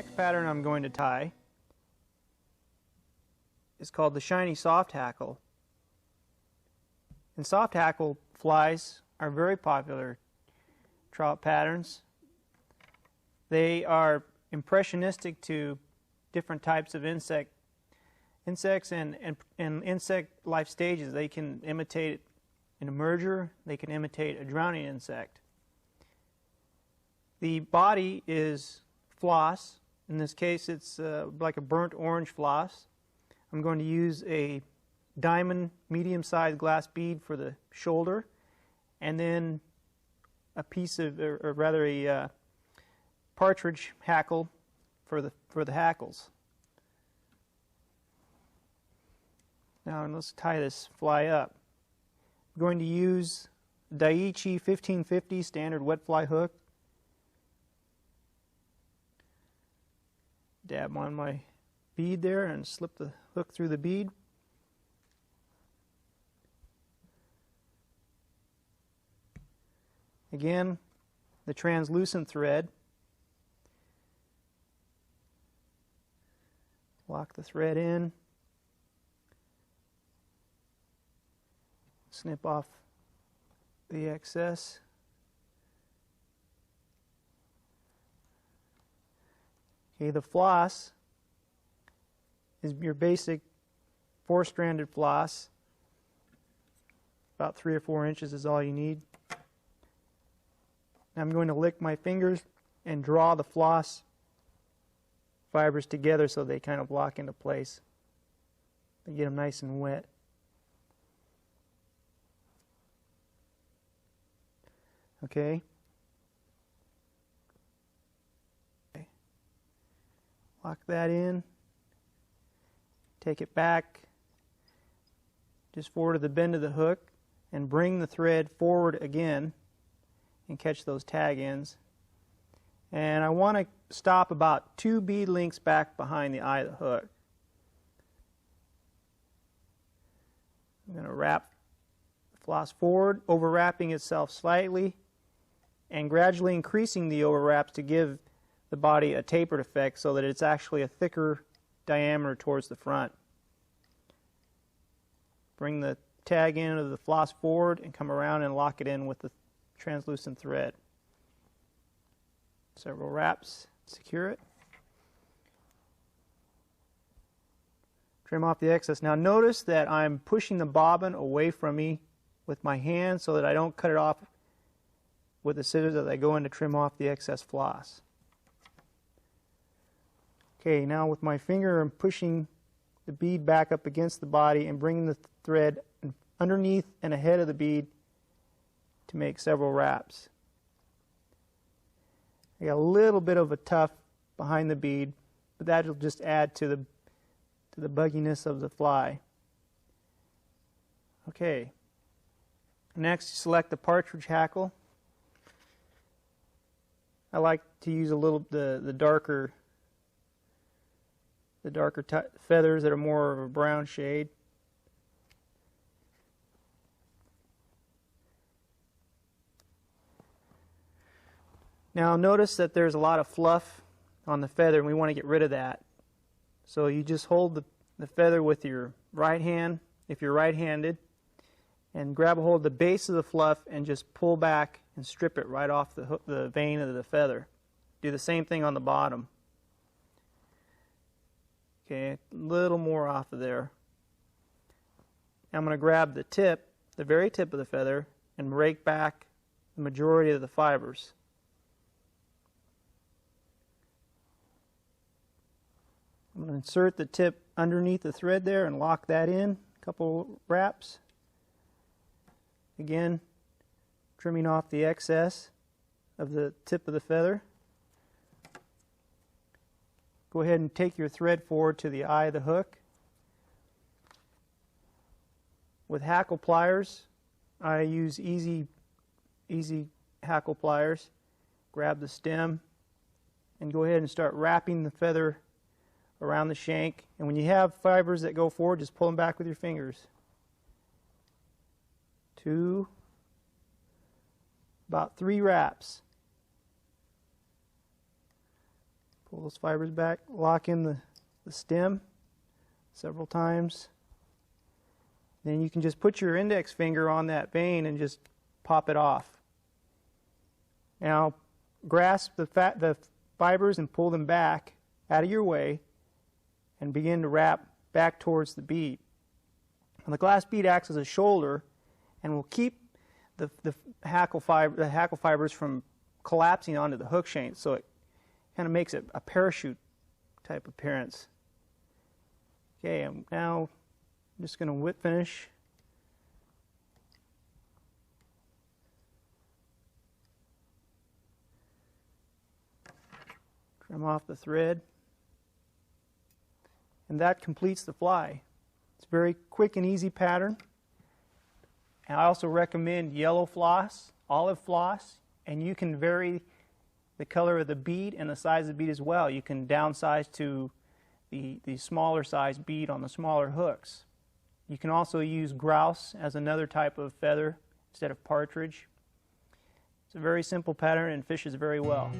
Next pattern I'm going to tie is called the shiny soft hackle. And soft hackle flies are very popular trout patterns. They are impressionistic to different types of insects and insect life stages. They can imitate an emerger, they can imitate a drowning insect. The body is floss. In this case, it's like a burnt orange floss. I'm going to use a diamond medium-sized glass bead for the shoulder, and then a piece of, or rather a partridge hackle for the hackles. Now let's tie this fly up. I'm going to use Daiichi 1550 standard wet fly hook. Dab on my bead there and slip the hook through the bead. Again, the translucent thread. Lock the thread in. Snip off the excess. Okay, the floss is your basic 4-stranded floss. About 3 or 4 inches is all you need. Now I'm going to lick my fingers and draw the floss fibers together so they kind of lock into place. And get them nice and wet. Okay. Lock that in. Take it back just forward to the bend of the hook and bring the thread forward again and catch those tag ends. And I want to stop about 2 bead lengths back behind the eye of the hook. I'm going to wrap the floss forward, overwrapping itself slightly and gradually increasing the overwraps to give the body a tapered effect so that it's actually a thicker diameter towards the front. Bring the tag end of the floss forward and come around and lock it in with the translucent thread. Several wraps, secure it. Trim off the excess. Now notice that I'm pushing the bobbin away from me with my hand so that I don't cut it off with the scissors as I go in to trim off the excess floss. Okay, now with my finger I'm pushing the bead back up against the body and bringing the thread underneath and ahead of the bead to make several wraps. I got a little bit of a tuft behind the bead, but that will just add to the bugginess of the fly. Okay. Next, select the partridge hackle. I like to use a little the darker feathers that are more of a brown shade. Now notice that there's a lot of fluff on the feather and we want to get rid of that. So you just hold the feather with your right hand, if you're right-handed, and grab a hold of the base of the fluff and just pull back and strip it right off the vein of the feather. Do the same thing on the bottom. Okay, a little more off of there. Now I'm going to grab the tip, the very tip of the feather, and rake back the majority of the fibers. I'm going to insert the tip underneath the thread there and lock that in. A couple wraps. Again, trimming off the excess of the tip of the feather. Go ahead and take your thread forward to the eye of the hook. With hackle pliers, I use easy hackle pliers. Grab the stem and go ahead and start wrapping the feather around the shank. And when you have fibers that go forward, just pull them back with your fingers. 2, about 3 wraps. Pull those fibers back, lock in the stem several times. Then you can just put your index finger on that vein and just pop it off. Now grasp the fibers and pull them back out of your way and begin to wrap back towards the bead. Now the glass bead acts as a shoulder and will keep the hackle fibers from collapsing onto the hook shank, so it kind of makes it a parachute type appearance. Okay, now I'm just going to whip finish. Trim off the thread. And that completes the fly. It's a very quick and easy pattern. And I also recommend yellow floss, olive floss, and you can vary the color of the bead and the size of the bead as well. You can downsize to the smaller size bead on the smaller hooks. You can also use grouse as another type of feather instead of partridge. It's a very simple pattern and fishes very well.